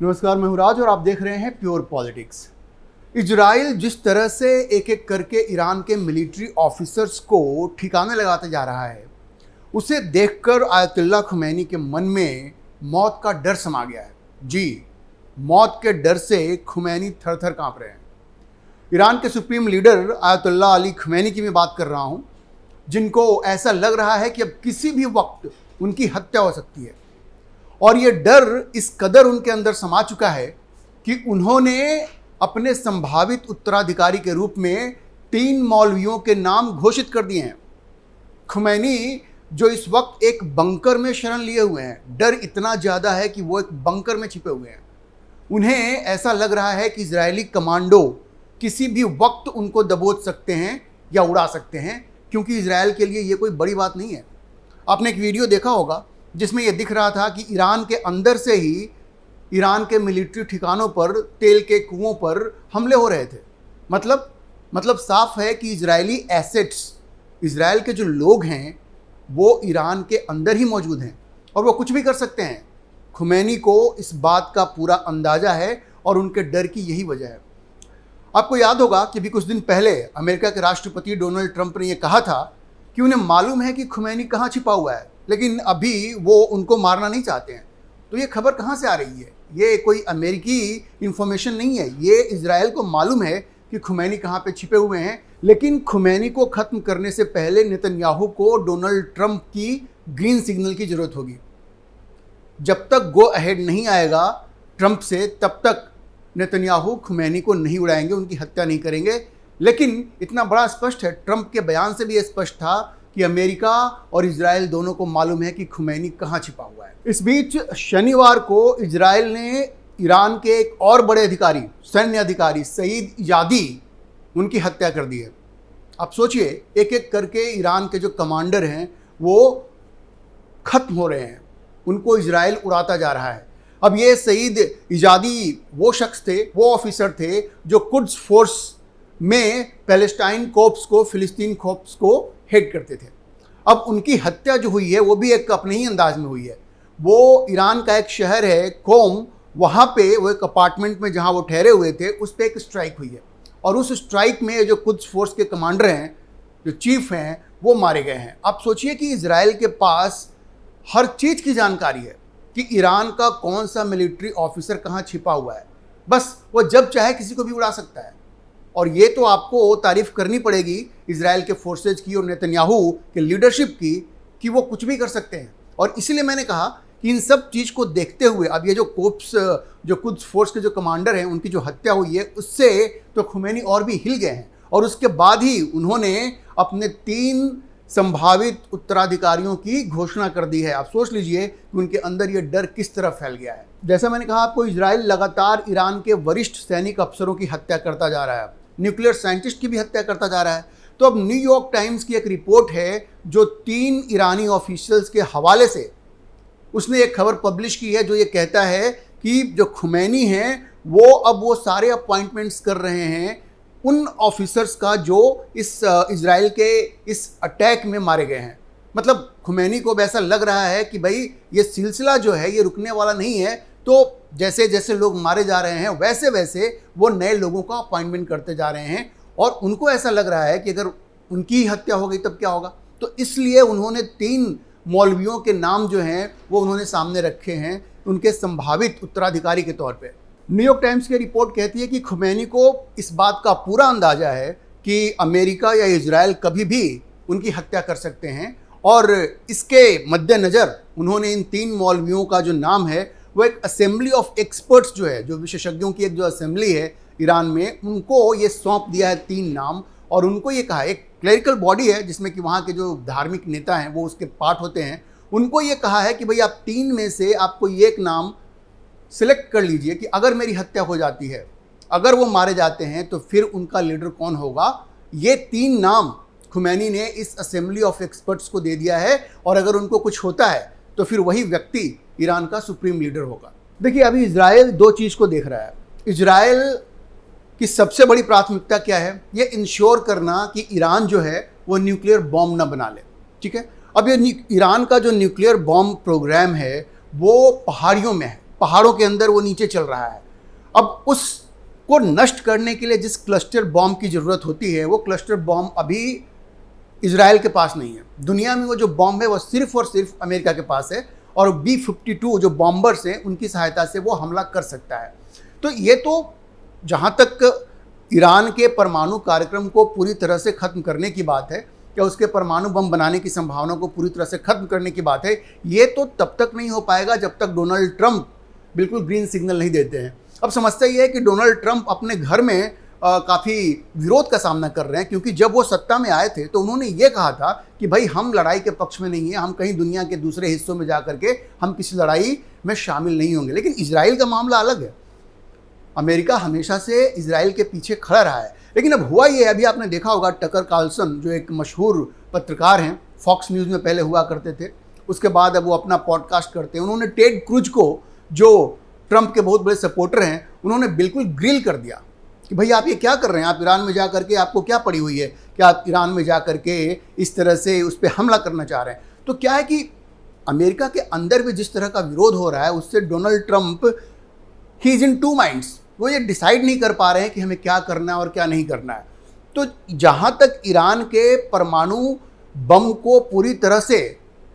नमस्कार, मैं हूं राज और आप देख रहे हैं प्योर पॉलिटिक्स। इजराइल जिस तरह से एक एक करके ईरान के मिलिट्री ऑफिसर्स को ठिकाने लगाते जा रहा है, उसे देखकर आयतुल्लाह खुमैनी के मन में मौत का डर समा गया है। जी, मौत के डर से खुमैनी थर थर कांप रहे हैं। ईरान के supreme leader Ayatollah Ali Khomeini की मैं बात कर रहा हूं, जिनको ऐसा लग रहा है कि अब किसी भी वक्त उनकी हत्या हो सकती है। और ये डर इस कदर उनके अंदर समा चुका है कि उन्होंने अपने संभावित उत्तराधिकारी के रूप में 3 मौलवियों के नाम घोषित कर दिए हैं। खुमैनी जो इस वक्त एक बंकर में शरण लिए हुए हैं, डर इतना ज़्यादा है कि वो एक बंकर में छिपे हुए हैं। उन्हें ऐसा लग रहा है कि इजरायली कमांडो किसी भी वक्त उनको दबोच सकते हैं या उड़ा सकते हैं, क्योंकि इजरायल के लिए ये कोई बड़ी बात नहीं है। आपने एक वीडियो देखा होगा जिसमें यह दिख रहा था कि ईरान के अंदर से ही ईरान के मिलिट्री ठिकानों पर, तेल के कुओं पर हमले हो रहे थे। मतलब साफ है कि इजरायली एसेट्स, इजरायल के जो लोग हैं वो ईरान के अंदर ही मौजूद हैं और वो कुछ भी कर सकते हैं। खुमैनी को इस बात का पूरा अंदाज़ा है और उनके डर की यही वजह है। आपको याद होगा कि अभी कुछ दिन पहले अमेरिका के राष्ट्रपति डोनाल्ड ट्रंप ने यह कहा था कि उन्हें मालूम है कि खुमैनी कहाँ छिपा हुआ है, लेकिन अभी वो उनको मारना नहीं चाहते हैं। तो ये खबर कहाँ से आ रही है? ये कोई अमेरिकी इन्फॉर्मेशन नहीं है। ये इजराइल को मालूम है कि खुमैनी कहाँ पे छिपे हुए हैं, लेकिन खुमैनी को ख़त्म करने से पहले नेतन्याहू को डोनाल्ड ट्रंप की ग्रीन सिग्नल की ज़रूरत होगी। जब तक गो अहेड नहीं आएगा ट्रंप से, तब तक नेतन्याहू खुमैनी को नहीं उड़ाएंगे, उनकी हत्या नहीं करेंगे। लेकिन इतना बड़ा स्पष्ट है, ट्रंप के बयान से भी ये स्पष्ट था कि अमेरिका और इजराइल दोनों को मालूम है कि खुमैनी कहाँ छिपा हुआ है। इस बीच शनिवार को इजराइल ने ईरान के एक और बड़े अधिकारी, सैन्य अधिकारी सईद इजादी, उनकी हत्या कर दी है। आप सोचिए, एक एक करके ईरान के जो कमांडर हैं वो खत्म हो रहे हैं, उनको इजराइल उड़ाता जा रहा है। अब ये सईद इजादी वो शख्स थे, वो ऑफिसर थे जो कुड्स फोर्स में पैलेस्टाइन कोर्प्स को, फिलिस्तीन कोर्प्स को हेड करते थे। अब उनकी हत्या जो हुई है वो भी एक अपने ही अंदाज में हुई है। वो ईरान का एक शहर है कोम, वहाँ पे वो एक अपार्टमेंट में जहाँ वो ठहरे हुए थे, उस पर एक स्ट्राइक हुई है और उस स्ट्राइक में जो कुड्स फोर्स के कमांडर हैं, जो चीफ हैं, वो मारे गए हैं। आप सोचिए कि इजराइल के पास हर चीज़ की जानकारी है कि ईरान का कौन सा मिलिट्री ऑफिसर कहाँ छिपा हुआ है। बस वो जब चाहे किसी को भी उड़ा सकता है। और ये तो आपको तारीफ करनी पड़ेगी इजराइल के फोर्सेज की और नेतन्याहू के लीडरशिप की कि वो कुछ भी कर सकते हैं। और इसीलिए मैंने कहा कि इन सब चीज़ को देखते हुए अब ये जो कुड्स फोर्स के जो कमांडर हैं, उनकी जो हत्या हुई है, उससे तो खुमैनी और भी हिल गए हैं। और उसके बाद ही उन्होंने अपने 3 संभावित उत्तराधिकारियों की घोषणा कर दी है। आप सोच लीजिए कि उनके अंदर ये डर किस तरह फैल गया है। जैसा मैंने कहा आपको, इजराइल लगातार ईरान के वरिष्ठ सैनिक अफसरों की हत्या करता जा रहा है, न्यूक्लियर साइंटिस्ट की भी हत्या करता जा रहा है। तो अब न्यूयॉर्क टाइम्स की एक रिपोर्ट है जो 3 ईरानी ऑफिशियल्स के हवाले से उसने एक खबर पब्लिश की है, जो ये कहता है कि जो खुमैनी हैं वो सारे अपॉइंटमेंट्स कर रहे हैं उन ऑफिसर्स का जो इस इजराइल के इस अटैक में मारे गए हैं। मतलब खुमैनी को ऐसा लग रहा है कि भाई ये सिलसिला जो है ये रुकने वाला नहीं है। तो जैसे जैसे लोग मारे जा रहे हैं वैसे वैसे वो नए लोगों का अपॉइंटमेंट करते जा रहे हैं और उनको ऐसा लग रहा है कि अगर उनकी हत्या हो गई तब क्या होगा। तो इसलिए उन्होंने 3 मौलवियों के नाम जो हैं वो उन्होंने सामने रखे हैं उनके संभावित उत्तराधिकारी के तौर पे। न्यूयॉर्क टाइम्स की रिपोर्ट कहती है कि खुमैनी को इस बात का पूरा अंदाज़ा है कि अमेरिका या इजराइल कभी भी उनकी हत्या कर सकते हैं और इसके मद्देनज़र उन्होंने इन 3 मौलवियों का जो नाम है वो एक असेंबली ऑफ एक्सपर्ट्स जो है, जो विशेषज्ञों की एक जो असेंबली है ईरान में, उनको ये सौंप दिया है 3 नाम। और उनको ये कहा, एक क्लरिकल बॉडी है जिसमें कि वहाँ के जो धार्मिक नेता हैं वो उसके पार्ट होते हैं, उनको ये कहा है कि भाई आप 3 में से आपको ये एक नाम सिलेक्ट कर लीजिए कि अगर मेरी हत्या हो जाती है, अगर वो मारे जाते हैं तो फिर उनका लीडर कौन होगा। ये 3 नाम खुमैनी ने इस असेंबली ऑफ एक्सपर्ट्स को दे दिया है और अगर उनको कुछ होता है तो फिर वही व्यक्ति ईरान का सुप्रीम लीडर होगा। देखिए, अभी इजराइल 2 चीज़ को देख रहा है। इजराइल की सबसे बड़ी प्राथमिकता क्या है? ये इंश्योर करना कि ईरान जो है वो न्यूक्लियर बॉम्ब ना बना ले। ठीक है, अब ये ईरान का जो न्यूक्लियर बॉम्ब प्रोग्राम है वो पहाड़ियों में है। पहाड़ों के अंदर वो नीचे चल रहा है। अब उसको नष्ट करने के लिए जिस क्लस्टर बॉम्ब की ज़रूरत होती है, वो क्लस्टर बॉम्ब अभी इजराइल के पास नहीं है। दुनिया में वो जो बॉम्ब है वो सिर्फ और सिर्फ अमेरिका के पास है, और B-52 जो बॉम्बर्स हैं उनकी सहायता से वो हमला कर सकता है। तो ये तो जहाँ तक ईरान के परमाणु कार्यक्रम को पूरी तरह से ख़त्म करने की बात है, क्या उसके परमाणु बम बनाने की संभावना को पूरी तरह से ख़त्म करने की बात है, ये तो तब तक नहीं हो पाएगा जब तक डोनाल्ड ट्रंप बिल्कुल ग्रीन सिग्नल नहीं देते हैं। अब समस्या ये है कि डोनाल्ड ट्रंप अपने घर में काफ़ी विरोध का सामना कर रहे हैं, क्योंकि जब वो सत्ता में आए थे तो उन्होंने ये कहा था कि भाई हम लड़ाई के पक्ष में नहीं है, हम कहीं दुनिया के दूसरे हिस्सों में जा करके हम किसी लड़ाई में शामिल नहीं होंगे। लेकिन इजराइल का मामला अलग है। अमेरिका हमेशा से इजराइल के पीछे खड़ा रहा है। लेकिन अब हुआ ये है, अभी आपने देखा होगा टकर कार्लसन जो एक मशहूर पत्रकार हैं, फॉक्स न्यूज़ में पहले हुआ करते थे, उसके बाद अब वो अपना पॉडकास्ट करते हैं। उन्होंने टेड क्रूज को, जो ट्रंप के बहुत बड़े सपोर्टर हैं, उन्होंने बिल्कुल ग्रिल कर दिया कि भाई आप ये क्या कर रहे हैं, आप ईरान में जा करके आपको क्या पड़ी हुई है कि आप ईरान में जा करके इस तरह से उस पर हमला करना चाह रहे हैं। तो क्या है कि अमेरिका के अंदर भी जिस तरह का विरोध हो रहा है, उससे Donald Trump he is in two minds, वो ये डिसाइड नहीं कर पा रहे हैं कि हमें क्या करना है और क्या नहीं करना है। तो जहाँ तक ईरान के परमाणु बम को पूरी तरह से,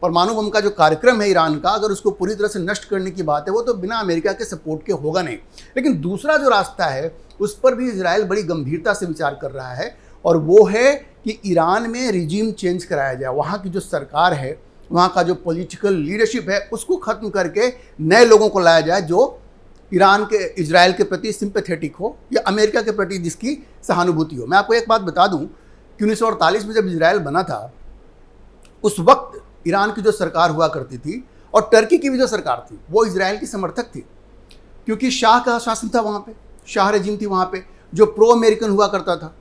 परमाणु बम का जो कार्यक्रम है ईरान का, अगर उसको पूरी तरह से नष्ट करने की बात है, वो तो बिना अमेरिका के सपोर्ट के होगा नहीं। लेकिन दूसरा जो रास्ता है उस पर भी इजराइल बड़ी गंभीरता से विचार कर रहा है, और वो है कि ईरान में रिजीम चेंज कराया जाए। वहाँ की जो सरकार है, वहाँ का जो पॉलिटिकल लीडरशिप है, उसको ख़त्म करके नए लोगों को लाया जाए जो ईरान के, इजराइल के प्रति सिंपैथेटिक हो या अमेरिका के प्रति जिसकी सहानुभूति हो। मैं आपको एक बात बता दूं कि 1948 में जब इजराइल बना था, उस वक्त ईरान की जो सरकार हुआ करती थी और टर्की की भी जो सरकार थी, वो इजराइल की समर्थक थी, क्योंकि शाह का शासन था वहाँ पे, शाह रजीम थी वहाँ पे, जो प्रो अमेरिकन हुआ करता था।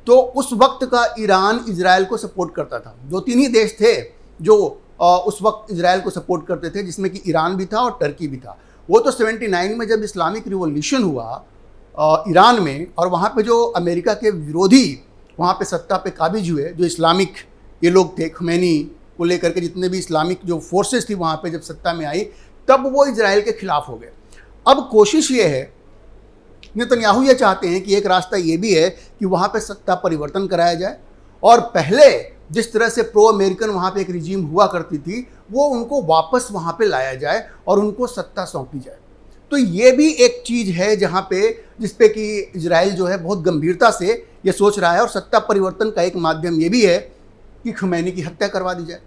तो उस वक्त का ईरान इजराइल को सपोर्ट करता था। 2-3 ही देश थे जो उस वक्त इजराइल को सपोर्ट करते थे, जिसमें कि ईरान भी था और टर्की भी था। वो तो 79 में जब इस्लामिक रिवॉल्यूशन हुआ ईरान में, और वहाँ पे जो अमेरिका के विरोधी वहाँ पे सत्ता पे काबिज हुए, जो इस्लामिक ये लोग थे, खुमैनी को लेकर के जितने भी इस्लामिक जो फोर्सेस थी वहाँ पे जब सत्ता में आई, तब वो इजराइल के खिलाफ हो गए। अब कोशिश ये है, नेतन्याहू ये चाहते हैं कि एक रास्ता ये भी है कि वहाँ पे सत्ता परिवर्तन कराया जाए, और पहले जिस तरह से प्रो अमेरिकन वहाँ पे एक रिजीम हुआ करती थी, वो उनको वापस वहाँ पे लाया जाए और उनको सत्ता सौंपी जाए। तो ये भी एक चीज़ है जहाँ पे, जिस पे कि इजराइल जो है बहुत गंभीरता से ये सोच रहा है, और सत्ता परिवर्तन का एक माध्यम ये भी है कि खुमैनी की हत्या करवा दी जाए।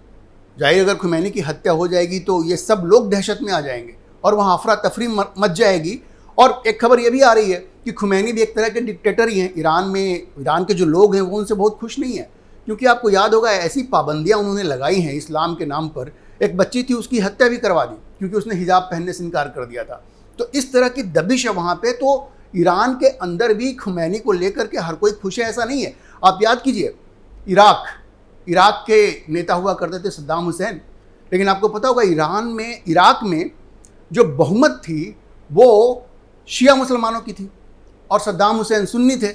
जाहिर अगर खुमैनी की हत्या हो जाएगी तो ये सब लोग दहशत में आ जाएंगे और वहाँ अफरा तफरी मच जाएगी। और एक खबर ये भी आ रही है कि खुमैनी भी एक तरह के डिक्टेटर ही हैं ईरान में। ईरान के जो लोग हैं वो उनसे बहुत खुश नहीं है, क्योंकि आपको याद होगा ऐसी पाबंदियां उन्होंने लगाई हैं इस्लाम के नाम पर। एक बच्ची थी, उसकी हत्या भी करवा दी क्योंकि उसने हिजाब पहनने से इनकार कर दिया था। तो इस तरह की दबिश है वहाँ पे। तो ईरान के अंदर भी खुमैनी को लेकर के हर कोई खुश है, ऐसा नहीं है। आप याद कीजिए, इराक के नेता हुआ करते थे सद्दाम हुसैन, लेकिन आपको पता होगा इराक में जो बहुमत थी वो शिया मुसलमानों की थी, और सद्दाम हुसैन सुन्नी थे।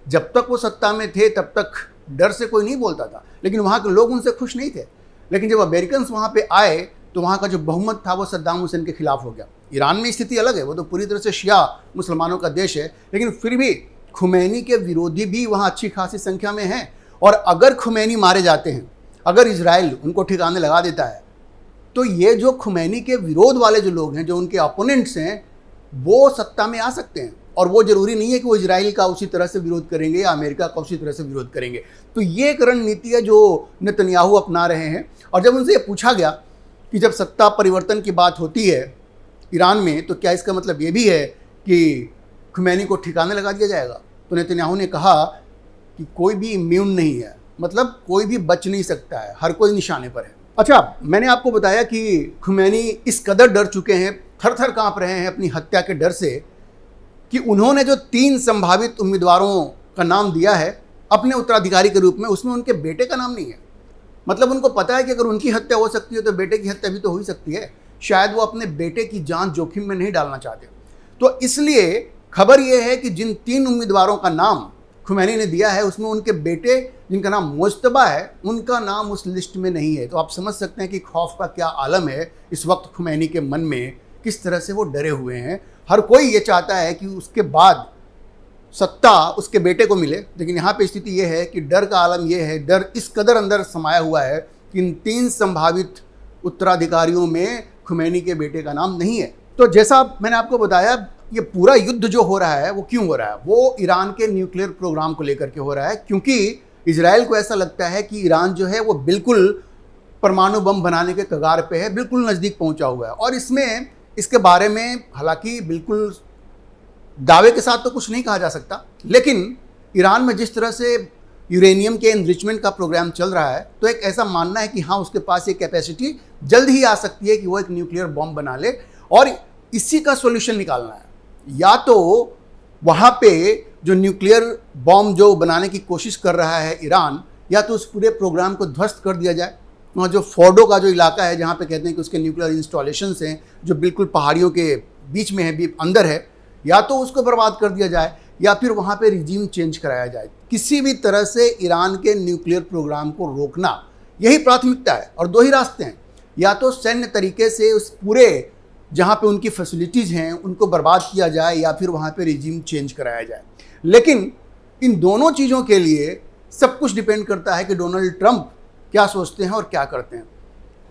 जब तक वो सत्ता में थे तब तक डर से कोई नहीं बोलता था, लेकिन वहाँ के लोग उनसे खुश नहीं थे। लेकिन जब अमेरिकन वहाँ पे आए तो वहाँ का जो बहुमत था वो सद्दाम हुसैन के खिलाफ हो गया। ईरान में स्थिति अलग है, वो तो पूरी तरह से शिया मुसलमानों का देश है, लेकिन फिर भी खुमैनी के विरोधी भी वहाँ अच्छी खासी संख्या में हैं। और अगर खुमैनी मारे जाते हैं, अगर इजराइल उनको ठिकाने लगा देता है, तो ये जो खुमैनी के विरोध वाले जो लोग हैं, जो उनके अपोनेंट्स हैं, वो सत्ता में आ सकते हैं। और वो ज़रूरी नहीं है कि वो इजराइल का उसी तरह से विरोध करेंगे या अमेरिका का उसी तरह से विरोध करेंगे। तो ये एक रणनीति है जो नेतन्याहू अपना रहे हैं। और जब उनसे ये पूछा गया कि जब सत्ता परिवर्तन की बात होती है ईरान में, तो क्या इसका मतलब ये भी है कि खुमैनी को ठिकाने लगा दिया जाएगा? तो नेतन्याहू ने कहा कि कोई भी इम्यून नहीं है, मतलब कोई भी बच नहीं सकता है, हर कोई निशाने पर है। अच्छा, मैंने आपको बताया कि खुमैनी इस कदर डर चुके हैं, थर थर काँप रहे हैं अपनी हत्या के डर से, कि उन्होंने जो 3 संभावित उम्मीदवारों का नाम दिया है अपने उत्तराधिकारी के रूप में, उसमें उनके बेटे का नाम नहीं है। मतलब उनको पता है कि अगर उनकी हत्या हो सकती है तो बेटे की हत्या भी तो हो ही सकती है। शायद वो अपने बेटे की जान जोखिम में नहीं डालना चाहते। तो इसलिए खबर ये है कि जिन 3 उम्मीदवारों का नाम खुमैनी ने दिया है, उसमें उनके बेटे जिनका नाम मुज्तबा है, उनका नाम उस लिस्ट में नहीं है। तो आप समझ सकते हैं कि खौफ का क्या आलम है इस वक्त खुमैनी के मन में, किस तरह से वो डरे हुए हैं। हर कोई ये चाहता है कि उसके बाद सत्ता उसके बेटे को मिले, लेकिन यहाँ पे स्थिति ये है कि डर का आलम ये है, डर इस कदर अंदर समाया हुआ है कि इन 3 संभावित उत्तराधिकारियों में खुमैनी के बेटे का नाम नहीं है। तो जैसा मैंने आपको बताया, ये पूरा युद्ध जो हो रहा है वो क्यों हो रहा है? वो ईरान के न्यूक्लियर प्रोग्राम को लेकर के हो रहा है, क्योंकि इजराइल को ऐसा लगता है कि ईरान जो है वो बिल्कुल परमाणु बम बनाने के कगार पे है, बिल्कुल नज़दीक पहुंचा हुआ है। और इसके बारे में हालांकि बिल्कुल दावे के साथ तो कुछ नहीं कहा जा सकता, लेकिन ईरान में जिस तरह से यूरेनियम के एनरिचमेंट का प्रोग्राम चल रहा है, तो एक ऐसा मानना है कि हाँ, उसके पास ये कैपेसिटी जल्द ही आ सकती है कि वो एक न्यूक्लियर बॉम्ब बना ले। और इसी का सॉल्यूशन निकालना है, या तो वहाँ पे जो न्यूक्लियर बॉम्ब जो बनाने की कोशिश कर रहा है ईरान, या तो उस पूरे प्रोग्राम को ध्वस्त कर दिया जाए। वहाँ जो फोर्डो का जो इलाका है, जहाँ पे कहते हैं कि उसके न्यूक्लियर इंस्टॉलेशंस हैं जो बिल्कुल पहाड़ियों के बीच में है, भी अंदर है, या तो उसको बर्बाद कर दिया जाए या फिर वहाँ पे रिजीम चेंज कराया जाए। किसी भी तरह से ईरान के न्यूक्लियर प्रोग्राम को रोकना, यही प्राथमिकता है। और 2 ही रास्ते हैं, या तो सैन्य तरीके से उस पूरे जहाँ पे उनकी फैसिलिटीज़ हैं उनको बर्बाद किया जाए, या फिर वहाँ पे रिजीम चेंज कराया जाए। लेकिन इन दोनों चीज़ों के लिए सब कुछ डिपेंड करता है कि डोनाल्ड ट्रंप क्या सोचते हैं और क्या करते हैं,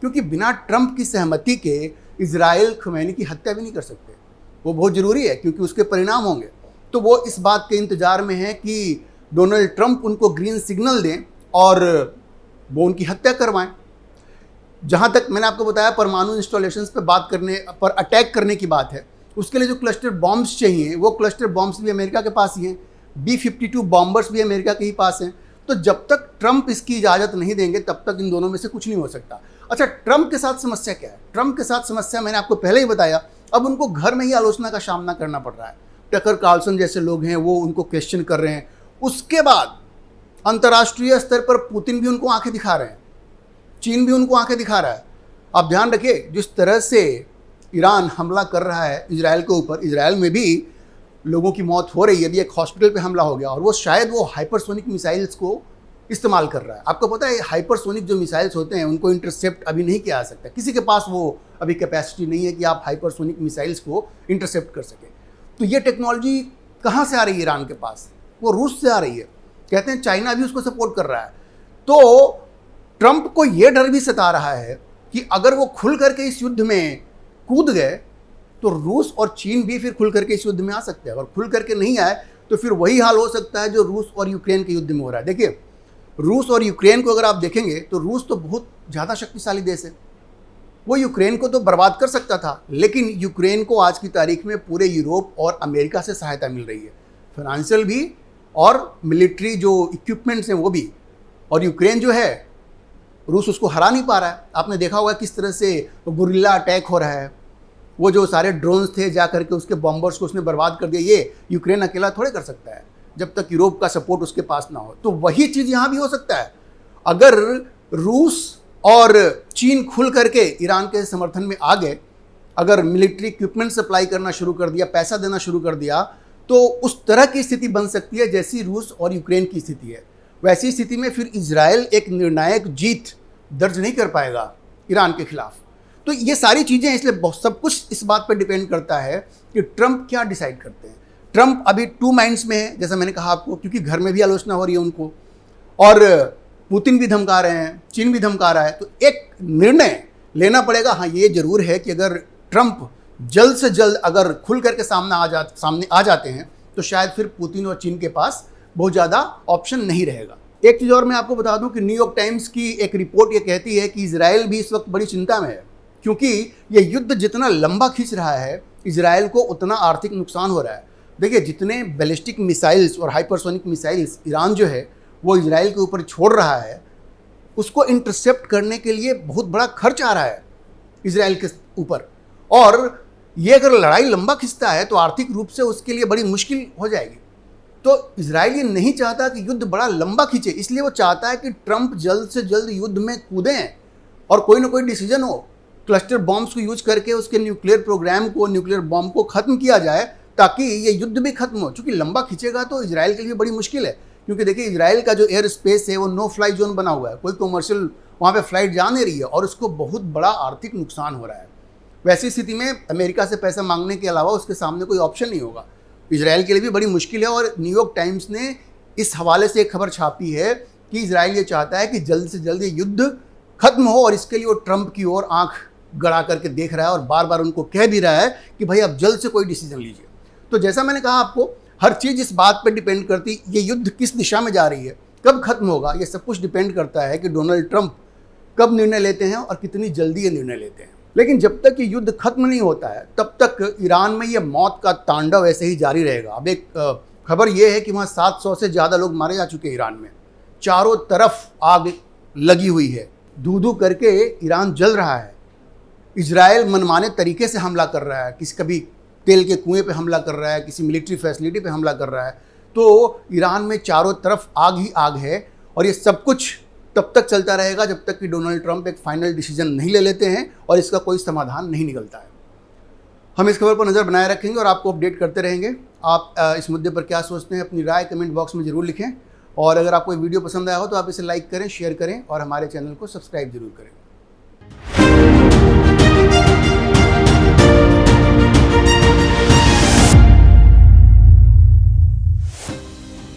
क्योंकि बिना ट्रंप की सहमति के इजराइल खुमैनी की हत्या भी नहीं कर सकते। वो बहुत ज़रूरी है, क्योंकि उसके परिणाम होंगे। तो वो इस बात के इंतज़ार में है कि डोनाल्ड ट्रंप उनको ग्रीन सिग्नल दें और वो उनकी हत्या करवाएं। जहाँ तक मैंने आपको बताया परमाणु इंस्टॉलेशंस पे बात करने पर अटैक करने की बात है, उसके लिए जो क्लस्टर बॉम्ब्स चाहिए, वो क्लस्टर बॉम्ब्स भी अमेरिका के पास ही हैं, B-52 बॉम्बर्स भी अमेरिका के ही पास हैं। तो जब तक ट्रंप इसकी इजाज़त नहीं देंगे तब तक इन दोनों में से कुछ नहीं हो सकता। अच्छा, ट्रंप के साथ समस्या क्या है? ट्रंप के साथ समस्या मैंने आपको पहले ही बताया, अब उनको घर में ही आलोचना का सामना करना पड़ रहा है। टकर कार्लसन जैसे लोग हैं वो उनको क्वेश्चन कर रहे हैं। उसके बाद अंतर्राष्ट्रीय स्तर पर पुतिन भी उनको आंखें दिखा रहे हैं, चीन भी उनको आंखें दिखा रहा है। आप ध्यान रखिए, जिस तरह से ईरान हमला कर रहा है इजराइल के ऊपर, इजराइल में भी लोगों की मौत हो रही है। अभी एक हॉस्पिटल पे हमला हो गया, और वो शायद वो हाइपरसोनिक मिसाइल्स को इस्तेमाल कर रहा है। आपको पता है हाइपरसोनिक जो मिसाइल्स होते हैं उनको इंटरसेप्ट अभी नहीं किया जा सकता, किसी के पास वो अभी कैपेसिटी नहीं है कि आप हाइपरसोनिक मिसाइल्स को इंटरसेप्ट कर सके। तो ये टेक्नोलॉजी कहाँ से आ रही है ईरान के पास? वो रूस से आ रही है। कहते हैं चाइना भी उसको सपोर्ट कर रहा है। तो ट्रंप को ये डर भी सता रहा है कि अगर वो खुल करके इस युद्ध में कूद गए तो रूस और चीन भी फिर खुल करके इस युद्ध में आ सकते हैं। अगर खुल करके नहीं आए तो फिर वही हाल हो सकता है जो रूस और यूक्रेन के युद्ध में हो रहा है। देखिए, रूस और यूक्रेन को अगर आप देखेंगे तो रूस तो बहुत ज़्यादा शक्तिशाली देश है, वो यूक्रेन को तो बर्बाद कर सकता था, लेकिन यूक्रेन को आज की तारीख में पूरे यूरोप और अमेरिका से सहायता मिल रही है, फाइनेंशियल भी और मिलिट्री जो इक्विपमेंट्स हैं वो भी। और यूक्रेन जो है, रूस उसको हरा नहीं पा रहा है। आपने देखा होगा किस तरह से गुरिल्ला अटैक हो रहा है। वो जो सारे ड्रोन्स थे जा करके उसके बॉम्बर्स को उसने बर्बाद कर दिया। ये यूक्रेन अकेला थोड़े कर सकता है जब तक यूरोप का सपोर्ट उसके पास ना हो। तो वही चीज़ यहाँ भी हो सकता है। अगर रूस और चीन खुल करके ईरान के समर्थन में आ गए, अगर मिलिट्री इक्विपमेंट सप्लाई करना शुरू कर दिया, पैसा देना शुरू कर दिया, तो उस तरह की स्थिति बन सकती है जैसी रूस और यूक्रेन की स्थिति है। वैसी स्थिति में फिर इजराइल एक निर्णायक जीत दर्ज नहीं कर पाएगा ईरान के खिलाफ। तो ये सारी चीज़ें, इसलिए सब कुछ इस बात पर डिपेंड करता है कि ट्रंप क्या डिसाइड करते हैं। ट्रंप अभी 2 माइंड्स में है, जैसा मैंने कहा आपको, क्योंकि घर में भी आलोचना हो रही है उनको, और पुतिन भी धमका रहे हैं, चीन भी धमका रहा है। तो एक निर्णय लेना पड़ेगा। हाँ, ये जरूर है कि अगर ट्रंप जल्द से जल्द अगर खुल करके सामने आ जाते हैं तो शायद फिर पुतिन और चीन के पास बहुत ज़्यादा ऑप्शन नहीं रहेगा। एक चीज़ और मैं आपको बता दूं कि न्यूयॉर्क टाइम्स की एक रिपोर्ट ये कहती है कि इजराइल भी इस वक्त बड़ी चिंता में है, क्योंकि ये युद्ध जितना लंबा खींच रहा है इजराइल को उतना आर्थिक नुकसान हो रहा है। देखिए, जितने बैलिस्टिक मिसाइल्स और हाइपरसोनिक मिसाइल्स ईरान जो है वो इजराइल के ऊपर छोड़ रहा है, उसको इंटरसेप्ट करने के लिए बहुत बड़ा खर्च आ रहा है इजराइल के ऊपर। और ये अगर लड़ाई लंबा खिंचता है तो आर्थिक रूप से उसके लिए बड़ी मुश्किल हो जाएगी। तो इजराइल ये नहीं चाहता कि युद्ध बड़ा लंबा खींचे, इसलिए वो चाहता है कि ट्रंप जल्द से जल्द युद्ध में कूदें और कोई ना कोई डिसीजन हो, क्लस्टर बॉम्ब्स को यूज करके उसके न्यूक्लियर प्रोग्राम को, न्यूक्लियर बॉम्ब को ख़त्म किया जाए, ताकि ये युद्ध भी खत्म हो। चूँकि लंबा खींचेगा तो इजराइल के लिए बड़ी मुश्किल है, क्योंकि देखिए इजराइल का जो एयर स्पेस है वो नो फ्लाई जोन बना हुआ है, कोई कमर्शियल वहाँ पे फ्लाइट जा नहीं रही है और उसको बहुत बड़ा आर्थिक नुकसान हो रहा है। वैसी स्थिति में अमेरिका से पैसा मांगने के अलावा उसके सामने कोई ऑप्शन नहीं होगा। इजराइल के लिए भी बड़ी मुश्किल है और न्यूयॉर्क टाइम्स ने इस हवाले से एक खबर छापी है कि इजराइल ये चाहता है कि जल्द से जल्द ये युद्ध खत्म हो और इसके लिए वो ट्रंप की ओर आंख गड़ा करके देख रहा है और बार बार उनको कह भी रहा है कि भाई आप जल्द से कोई डिसीजन लीजिए। तो जैसा मैंने कहा आपको, हर चीज़ इस बात पर डिपेंड करती ये युद्ध किस दिशा में जा रही है, कब खत्म होगा, ये सब कुछ डिपेंड करता है कि डोनाल्ड ट्रंप कब निर्णय लेते हैं और कितनी जल्दी ये निर्णय लेते हैं। लेकिन जब तक ये युद्ध खत्म नहीं होता है तब तक ईरान में ये मौत का तांडव ऐसे ही जारी रहेगा। अब एक खबर ये है कि वहाँ 700 से ज़्यादा लोग मारे जा चुके हैं ईरान में। चारों तरफ आग लगी हुई है, धू धू करके ईरान जल रहा है। इजराइल मनमाने तरीके से हमला कर रहा है, कभी तेल के कुएं पे हमला कर रहा है, किसी मिलिट्री फैसिलिटी पे हमला कर रहा है। तो ईरान में चारों तरफ आग ही आग है और ये सब कुछ तब तक चलता रहेगा जब तक कि डोनाल्ड ट्रंप एक फाइनल डिसीजन नहीं ले लेते हैं और इसका कोई समाधान नहीं निकलता है। हम इस खबर पर नज़र बनाए रखेंगे और आपको अपडेट करते रहेंगे। आप इस मुद्दे पर क्या सोचते हैं, अपनी राय कमेंट बॉक्स में ज़रूर लिखें और अगर आपको वीडियो पसंद आया हो तो आप इसे लाइक करें, शेयर करें और हमारे चैनल को सब्सक्राइब जरूर करें।